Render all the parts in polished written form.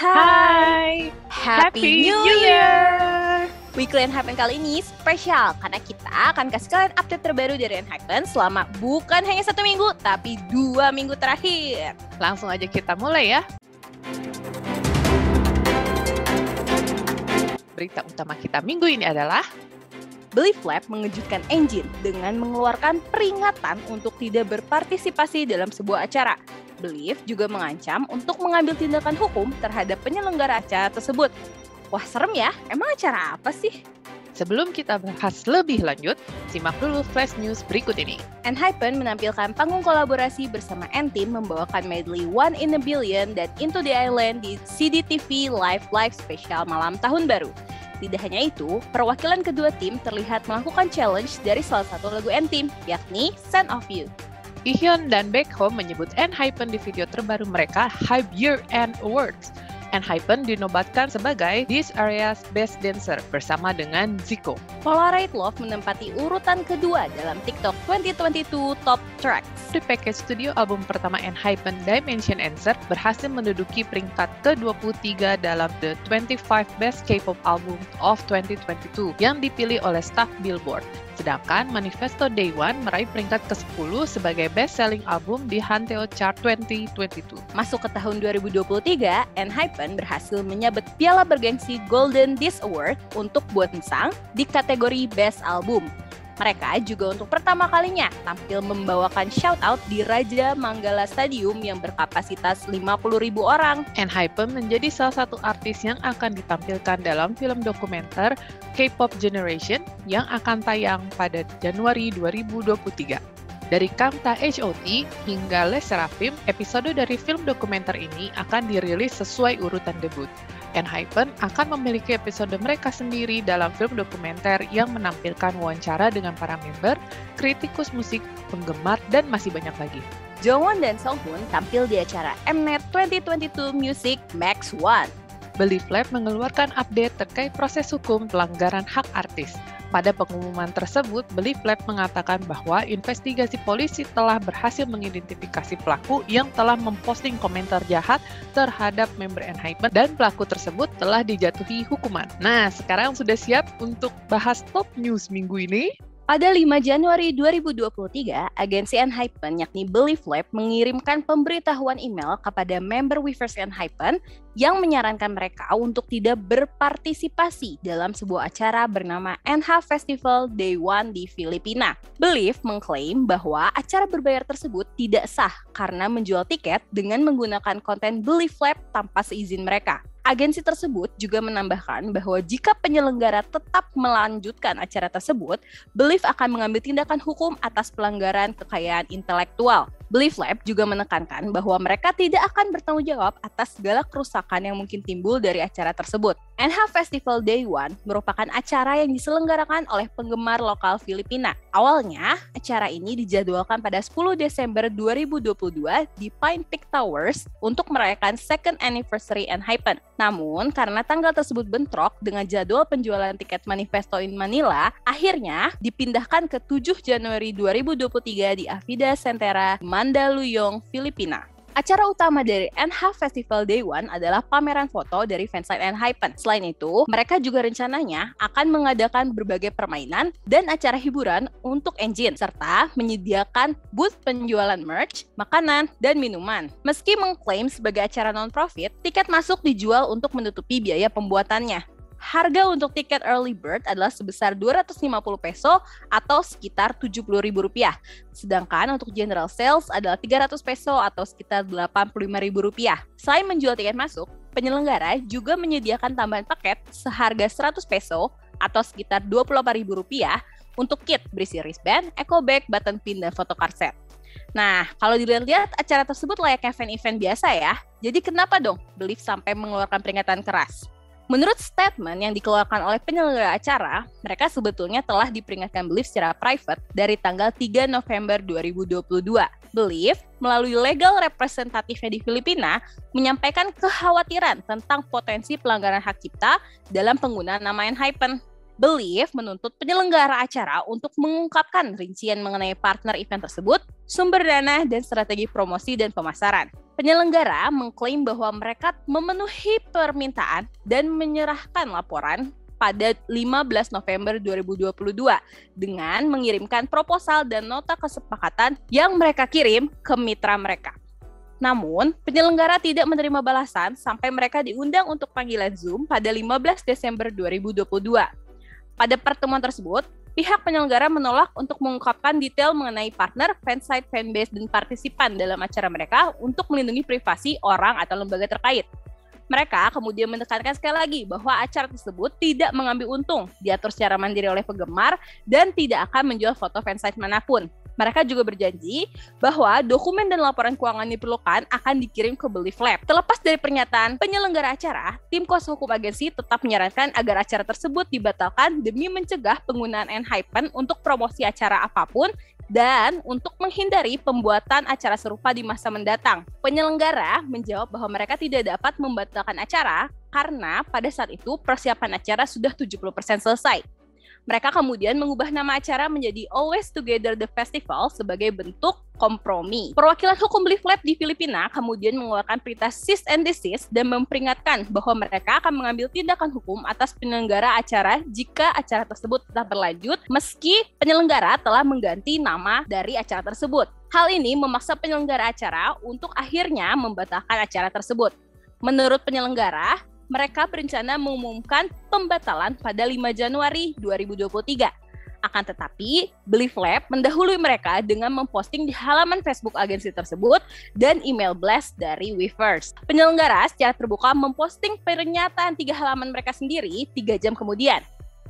Hai, Happy New New Year! Weekly Enhypen kali ini spesial karena kita akan kasih kalian update terbaru dari Enhypen selama bukan hanya 1 minggu, tapi 2 minggu terakhir. Langsung aja kita mulai ya. Berita utama kita minggu ini adalah Belief Lab mengejutkan Engine dengan mengeluarkan peringatan untuk tidak berpartisipasi dalam sebuah acara. Belief juga mengancam untuk mengambil tindakan hukum terhadap penyelenggara acara tersebut. Wah, serem ya. Emang acara apa sih? sebelum kita bahas lebih lanjut, simak dulu flash news berikut ini. Enhypen menampilkan panggung kolaborasi bersama N-Team membawakan medley One in a Billion dan Into the Island di CDTV Live Special Malam Tahun Baru. Tidak hanya itu, perwakilan kedua tim terlihat melakukan challenge dari salah satu lagu N-Team, yakni Scent of You. Ihyun dan Baekhyun menyebut Enhypen di video terbaru mereka, Hype Year End Awards. Enhypen dinobatkan sebagai This Area's Best Dancer bersama dengan Zico. Polaroid Love menempati urutan kedua dalam TikTok 2022 Top Tracks. The Package Studio album pertama Enhypen, Dimension Answer, berhasil menduduki peringkat ke-23 dalam The 25 Best K-pop Album of 2022 yang dipilih oleh staf Billboard. Sedangkan Manifesto Day One meraih peringkat ke-10 sebagai best-selling album di Hanteo Chart 2022. Masuk ke tahun 2023, Enhypen berhasil menyabet piala bergengsi Golden Disc Award untuk Bonsang di kategori Best Album. Mereka juga untuk pertama kalinya tampil membawakan shoutout di Raja Manggala Stadium yang berkapasitas 50.000 orang. Enhypen menjadi salah satu artis yang akan ditampilkan dalam film dokumenter K-pop Generation yang akan tayang pada Januari 2023. Dari Kangta HOT hingga Les Seraphim, episode dari film dokumenter ini akan dirilis sesuai urutan debut. Enhypen akan memiliki episode mereka sendiri dalam film dokumenter yang menampilkan wawancara dengan para member, kritikus musik, penggemar, dan masih banyak lagi. Jongwon dan Songhoon tampil di acara Mnet 2022 Music Max One. Belief Lab mengeluarkan update terkait proses hukum pelanggaran hak artis. Pada pengumuman tersebut, Belief Lab mengatakan bahwa investigasi polisi telah berhasil mengidentifikasi pelaku yang telah memposting komentar jahat terhadap member Enhypen dan pelaku tersebut telah dijatuhi hukuman. Nah, sekarang sudah siap untuk bahas top news minggu ini? Pada 5 Januari 2023, agensi Enhypen yakni Belief Lab mengirimkan pemberitahuan email kepada member Weverse Enhypen yang menyarankan mereka untuk tidak berpartisipasi dalam sebuah acara bernama NH Festival Day One di Filipina. Belief mengklaim bahwa acara berbayar tersebut tidak sah karena menjual tiket dengan menggunakan konten Belief Lab tanpa seizin mereka. Agensi tersebut juga menambahkan bahwa jika penyelenggara tetap melanjutkan acara tersebut, Belief akan mengambil tindakan hukum atas pelanggaran kekayaan intelektual. Belief Lab juga menekankan bahwa mereka tidak akan bertanggung jawab atas segala kerusakan yang mungkin timbul dari acara tersebut. NH Festival Day One merupakan acara yang diselenggarakan oleh penggemar lokal Filipina. Awalnya, acara ini dijadwalkan pada 10 Desember 2022 di Pine Peak Towers untuk merayakan second anniversary Enhypen. Namun, karena tanggal tersebut bentrok dengan jadwal penjualan tiket Manifesto in Manila, akhirnya dipindahkan ke 7 Januari 2023 di Avida Centera, Mandaluyong, Filipina. Acara utama dari NH Festival Day One adalah pameran foto dari fansite Enhypen. Selain itu, mereka juga rencananya akan mengadakan berbagai permainan dan acara hiburan untuk Engine, serta menyediakan booth penjualan merch, makanan, dan minuman. Meski mengklaim sebagai acara non-profit, tiket masuk dijual untuk menutupi biaya pembuatannya. Harga untuk tiket early bird adalah sebesar 250 peso atau sekitar Rp70.000. Sedangkan untuk general sales adalah 300 peso atau sekitar Rp85.000. Selain menjual tiket masuk, penyelenggara juga menyediakan tambahan paket seharga 100 peso atau sekitar Rp24.000 untuk kit berisi wristband, eco bag, button pin, dan photocard set. Nah, kalau dilihat-lihat acara tersebut layaknya event-event biasa ya. Jadi kenapa dong Belief sampai mengeluarkan peringatan keras? Menurut statement yang dikeluarkan oleh penyelenggara acara, mereka sebetulnya telah diperingatkan Belief secara private dari tanggal 3 November 2022. Belief, melalui legal representatifnya di Filipina, menyampaikan kekhawatiran tentang potensi pelanggaran hak cipta dalam penggunaan nama Enhypen. Belief menuntut penyelenggara acara untuk mengungkapkan rincian mengenai partner event tersebut, sumber dana, dan strategi promosi dan pemasaran. Penyelenggara mengklaim bahwa mereka memenuhi permintaan dan menyerahkan laporan pada 15 November 2022 dengan mengirimkan proposal dan nota kesepakatan yang mereka kirim ke mitra mereka. Namun, penyelenggara tidak menerima balasan sampai mereka diundang untuk panggilan Zoom pada 15 Desember 2022. Pada pertemuan tersebut, pihak penyelenggara menolak untuk mengungkapkan detail mengenai partner, fansite, fanbase, dan partisipan dalam acara mereka untuk melindungi privasi orang atau lembaga terkait. Mereka kemudian menekankan sekali lagi bahwa acara tersebut tidak mengambil untung, diatur secara mandiri oleh penggemar, dan tidak akan menjual foto fansite manapun. Mereka juga berjanji bahwa dokumen dan laporan keuangan diperlukan akan dikirim ke Belief Lab. Terlepas dari pernyataan penyelenggara acara, tim kuasa hukum agensi tetap menyarankan agar acara tersebut dibatalkan demi mencegah penggunaan ENHYPEN untuk promosi acara apapun dan untuk menghindari pembuatan acara serupa di masa mendatang. Penyelenggara menjawab bahwa mereka tidak dapat membatalkan acara karena pada saat itu persiapan acara sudah 70% selesai. Mereka kemudian mengubah nama acara menjadi Always Together The Festival sebagai bentuk kompromi. Perwakilan hukum Belief Lab di Filipina kemudian mengeluarkan perintah cease and desist dan memperingatkan bahwa mereka akan mengambil tindakan hukum atas penyelenggara acara jika acara tersebut tetap berlanjut meski penyelenggara telah mengganti nama dari acara tersebut. Hal ini memaksa penyelenggara acara untuk akhirnya membatalkan acara tersebut. Menurut penyelenggara, mereka berencana mengumumkan pembatalan pada 5 Januari 2023. Akan tetapi, Belief Lab mendahului mereka dengan memposting di halaman Facebook agensi tersebut dan email blast dari Weverse. Penyelenggara secara terbuka memposting pernyataan 3 halaman mereka sendiri 3 jam kemudian.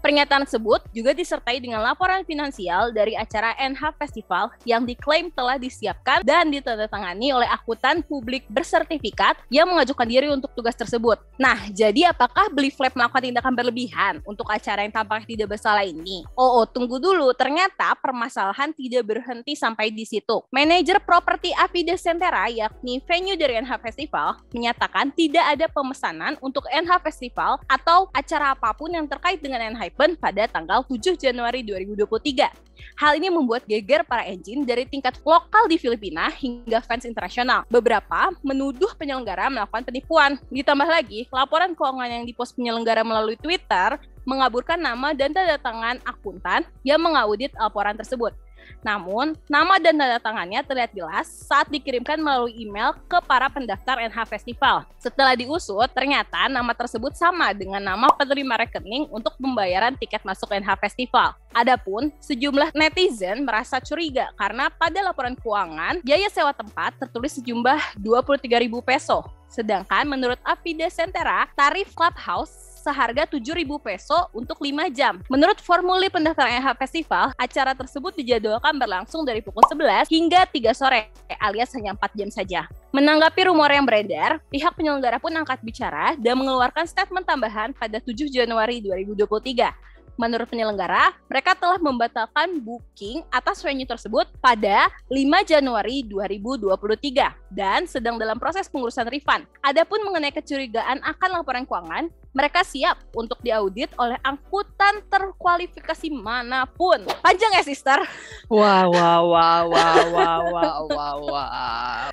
Pernyataan tersebut juga disertai dengan laporan finansial dari acara NH Festival yang diklaim telah disiapkan dan ditandatangani oleh akuntan publik bersertifikat yang mengajukan diri untuk tugas tersebut. Nah, jadi apakah Belief Lab melakukan tindakan berlebihan untuk acara yang tampaknya tidak bersalah ini? Tunggu dulu, ternyata permasalahan tidak berhenti sampai di situ. Manajer properti Avides Centera, yakni venue dari NH Festival, menyatakan tidak ada pemesanan untuk NH Festival atau acara apapun yang terkait dengan NH pada tanggal 7 Januari 2023. Hal ini membuat geger para engine dari tingkat lokal di Filipina hingga fans internasional. Beberapa menuduh penyelenggara melakukan penipuan. Ditambah lagi, laporan keuangan yang dipost penyelenggara melalui Twitter mengaburkan nama dan tanda tangan akuntan yang mengaudit laporan tersebut. Namun, nama dan tanda tangannya terlihat jelas saat dikirimkan melalui email ke para pendaftar NH Festival. Setelah diusut, ternyata nama tersebut sama dengan nama penerima rekening untuk pembayaran tiket masuk NH Festival. Adapun, sejumlah netizen merasa curiga karena pada laporan keuangan, biaya sewa tempat tertulis sejumlah 23.000 peso. Sedangkan menurut Avides Centera, tarif Clubhouse seharga 7.000 peso untuk 5 jam. Menurut formulir pendaftaran NH Festival, acara tersebut dijadwalkan berlangsung dari pukul 11 hingga 3 sore, alias hanya 4 jam saja. Menanggapi rumor yang beredar, pihak penyelenggara pun angkat bicara dan mengeluarkan statement tambahan pada 7 Januari 2023. Menurut penyelenggara, mereka telah membatalkan booking atas venue tersebut pada 5 Januari 2023 dan sedang dalam proses pengurusan refund. Adapun mengenai kecurigaan akan laporan keuangan, mereka siap untuk diaudit oleh akuntan terkualifikasi manapun. Panjang ya, sister? Wow.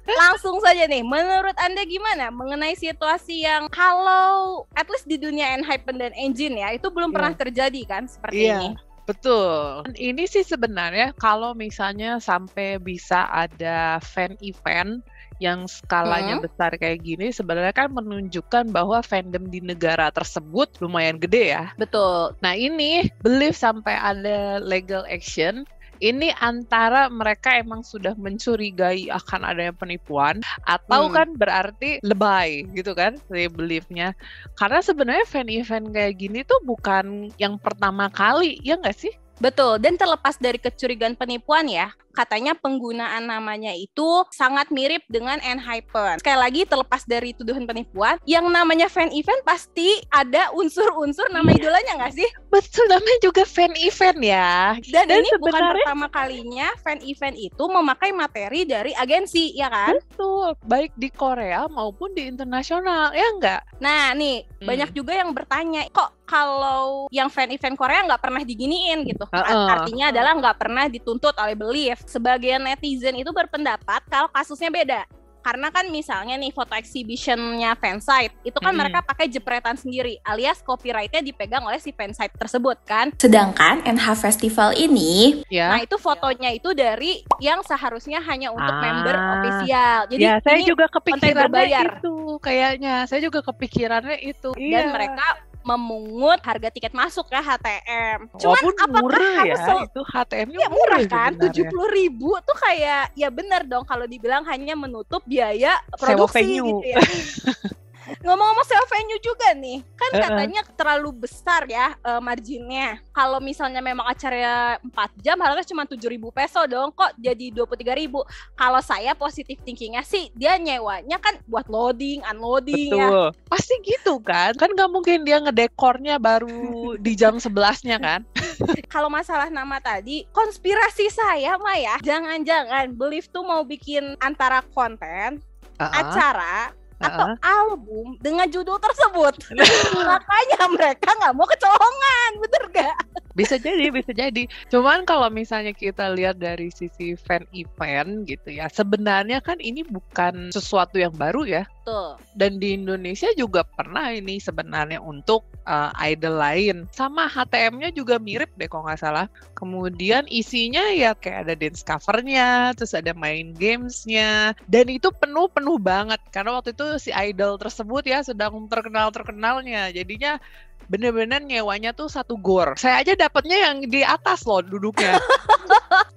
Langsung saja nih, menurut Anda gimana mengenai situasi yang kalau at least di dunia ENHYPEN dan Engine ya, itu belum pernah terjadi kan seperti ini? Betul. Ini sih sebenarnya kalau misalnya sampai bisa ada fan event yang skalanya besar kayak gini, sebenarnya kan menunjukkan bahwa fandom di negara tersebut lumayan gede ya. Betul. Nah ini Belief sampai ada legal action, ini antara mereka emang sudah mencurigai akan adanya penipuan atau kan berarti lebay gitu kan si Belief-nya. Karena sebenarnya fan event kayak gini tuh bukan yang pertama kali, ya nggak sih? Betul, dan terlepas dari kecurigaan penipuan ya, katanya penggunaan namanya itu sangat mirip dengan ENHYPEN. Sekali lagi, terlepas dari tuduhan penipuan, yang namanya fan event pasti ada unsur-unsur nama idolanya nggak sih? Betul, namanya juga fan event ya. Dan ini bukan pertama kalinya fan event itu memakai materi dari agensi, ya kan? Betul, baik di Korea maupun di internasional, ya nggak? Nah nih, banyak juga yang bertanya, kok kalau yang fan event Korea nggak pernah diginiin gitu? Artinya adalah nggak pernah dituntut oleh Belief. Sebagian netizen itu berpendapat kalau kasusnya beda. Karena kan misalnya nih foto exhibitionnya fansite itu kan mereka pakai jepretan sendiri, alias copyrightnya dipegang oleh si fansite tersebut kan. Sedangkan NH Festival ini, nah itu fotonya itu dari yang seharusnya hanya untuk member official. Jadi ya, saya juga kepikirannya itu kayaknya. Saya juga kepikirannya itu. Dan mereka memungut harga tiket masuk ya HTM. Cuman apakah murah harus itu HTM-nya ya murah kan? 70.000 tuh kayak ya bener dong kalau dibilang hanya menutup biaya produksi gitu ya. Ngomong-ngomong sewa venue juga nih, kan katanya terlalu besar ya marginnya. Kalau misalnya memang acaranya 4 jam harusnya cuma 7.000 peso dong, kok jadi 23.000. Kalau saya positif thinkingnya sih dia nyewanya kan buat loading, unloading. Betul. Ya. Pasti gitu kan nggak mungkin dia ngedekornya baru di jam 11-nya kan. Kalau masalah nama tadi, konspirasi saya mah ya, jangan-jangan Believe tuh mau bikin antara konten, acara, atau album dengan judul tersebut. Makanya mereka nggak mau kecolongan, bener gak? Bisa jadi. Cuman kalau misalnya kita lihat dari sisi fan event gitu ya, sebenarnya kan ini bukan sesuatu yang baru ya. Betul. Dan di Indonesia juga pernah ini sebenarnya untuk idol lain. Sama HTM-nya juga mirip deh kalau nggak salah. Kemudian isinya ya kayak ada dance cover-nya, terus ada main games-nya. Dan itu penuh banget. Karena waktu itu si idol tersebut ya sedang terkenalnya. Jadinya bener-bener nyewanya tuh satu gor. Saya aja dapetnya yang di atas loh duduknya.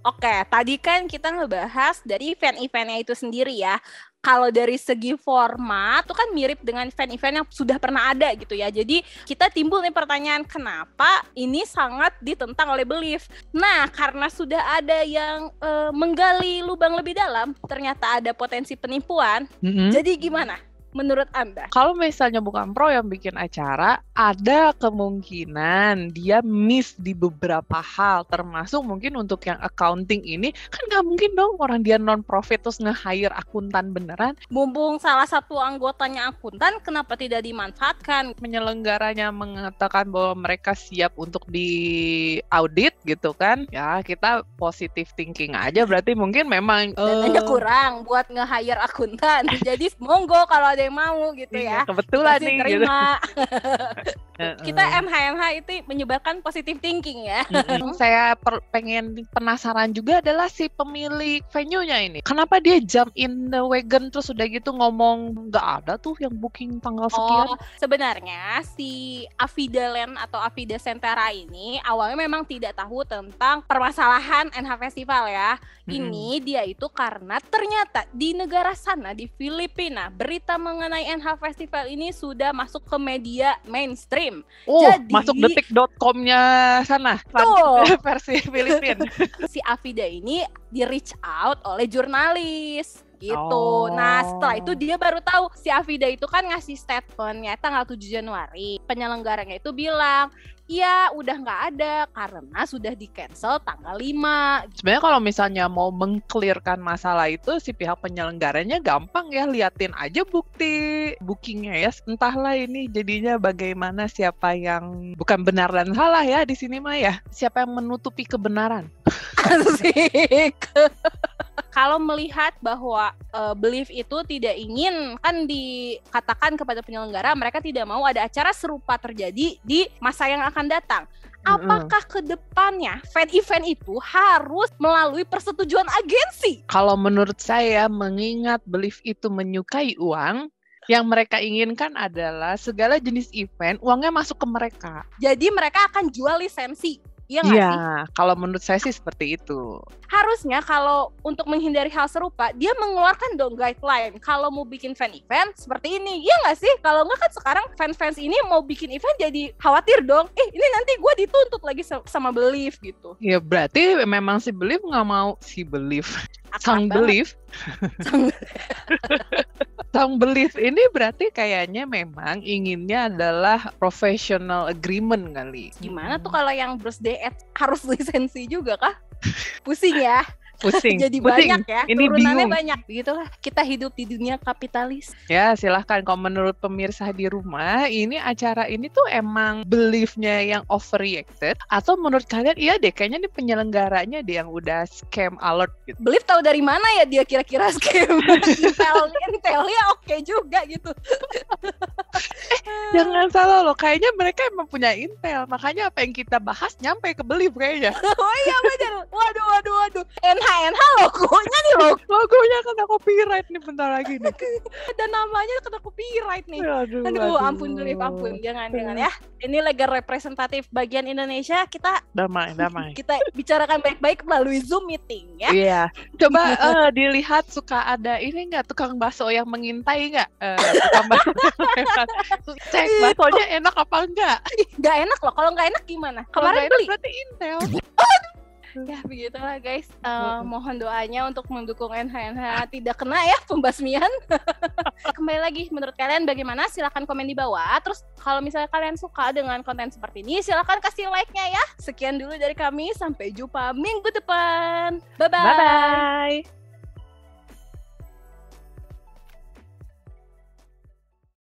Oke, tadi kan kita ngebahas dari fan eventnya itu sendiri ya. Kalau dari segi format itu kan mirip dengan event-event yang sudah pernah ada gitu ya. Jadi kita timbul nih pertanyaan, kenapa ini sangat ditentang oleh Believe? Nah, karena sudah ada yang menggali lubang lebih dalam, ternyata ada potensi penipuan. Jadi gimana menurut Anda? Kalau misalnya bukan pro yang bikin acara, ada kemungkinan dia miss di beberapa hal, termasuk mungkin untuk yang accounting ini, kan nggak mungkin dong orang dia non-profit terus nge-hire akuntan beneran. Mumpung salah satu anggotanya akuntan, kenapa tidak dimanfaatkan? Penyelenggaranya mengatakan bahwa mereka siap untuk di-audit gitu kan, ya kita positive thinking aja, berarti mungkin memang dananya kurang buat nge-hire akuntan. Jadi monggo kalau ada yang mau gitu ya. Kebetulan nih terima. Gitu. Kita MH itu menyebarkan positive thinking ya. Saya penasaran juga adalah si pemilik venue-nya ini. Kenapa dia jump in the wagon terus udah gitu ngomong nggak ada tuh yang booking tanggal sekian? Sebenarnya si Avida Land atau Avida Centera ini awalnya memang tidak tahu tentang permasalahan NH Festival ya. Ini dia itu karena ternyata di negara sana, di Filipina, berita mengenai NH Festival ini sudah masuk ke media mainstream. Jadi masuk detik.com-nya sana. Tuh. Versi Filipina. Si Avida ini di reach out oleh jurnalis gitu. Nah setelah itu dia baru tahu si Avida itu kan ngasih statementnya tanggal 7 Januari. Penyelenggaranya itu bilang, iya udah nggak ada karena sudah di-cancel tanggal 5. Sebenarnya kalau misalnya mau mengclearkan masalah itu, si pihak penyelenggaranya gampang ya, liatin aja bukti bookingnya ya. Entahlah ini jadinya bagaimana, siapa yang bukan benar dan salah ya di sini mah ya. Siapa yang menutupi kebenaran. Asik. Kalau melihat bahwa Believe itu tidak ingin, kan dikatakan kepada penyelenggara mereka tidak mau ada acara serupa terjadi di masa yang akan datang. Apakah ke depannya fan event itu harus melalui persetujuan agensi? Kalau menurut saya, mengingat Believe itu menyukai uang, yang mereka inginkan adalah segala jenis event uangnya masuk ke mereka. Jadi mereka akan jual lisensi. Iya nggak sih? Kalau menurut saya sih seperti itu. Harusnya kalau untuk menghindari hal serupa, dia mengeluarkan dong guideline. Kalau mau bikin fan event seperti ini, iya nggak sih? Kalau nggak kan sekarang fans-fans ini mau bikin event jadi khawatir dong. Ini nanti gue dituntut lagi sama Believe gitu. Ya berarti memang si Believe nggak mau Sang Believe. Sang Believe ini berarti kayaknya memang inginnya adalah professional agreement kali. Gimana tuh kalau yang birthday ad harus lisensi juga kah? Pusing ya. Pusing. Jadi Pusing. banyak ya, Ini turunannya bingung. banyak. Begitulah kita hidup di dunia kapitalis. Ya, silahkan kalau menurut pemirsa di rumah, ini acara ini tuh emang belief-nya yang overreacted atau menurut kalian iya deh kayaknya nih penyelenggaranya deh yang udah scam alert gitu. Belief tahu dari mana ya dia kira-kira scam? Intelnya oke juga gitu. Jangan salah loh, kayaknya mereka emang punya intel, makanya apa yang kita bahas nyampe ke belief kayaknya. Oh iya benar. Waduh. NH logonya nih loh. Logonya kena copyright nih bentar lagi nih. Dan namanya kena copyright nih. Aduh. Ampun belief, ampun. Jangan ya. Ini lega representatif bagian Indonesia, kita Damai. kita bicarakan baik-baik melalui Zoom meeting ya. Iya. Coba dilihat suka ada ini nggak tukang bakso yang mengintai nggak? Tukang bakso cek baksonya enak apa enggak? Nggak enak loh. Kalau nggak enak gimana? Kalau Kemarin nggak enak beli. berarti Intel. Ya begitulah guys. Mohon doanya untuk mendukung NH tidak kena ya pembasmian. Kembali lagi, menurut kalian bagaimana? Silakan komen di bawah. Terus kalau misalnya kalian suka dengan konten seperti ini, silakan kasih like-nya ya. Sekian dulu dari kami. Sampai jumpa minggu depan. Bye-bye. Bye-bye.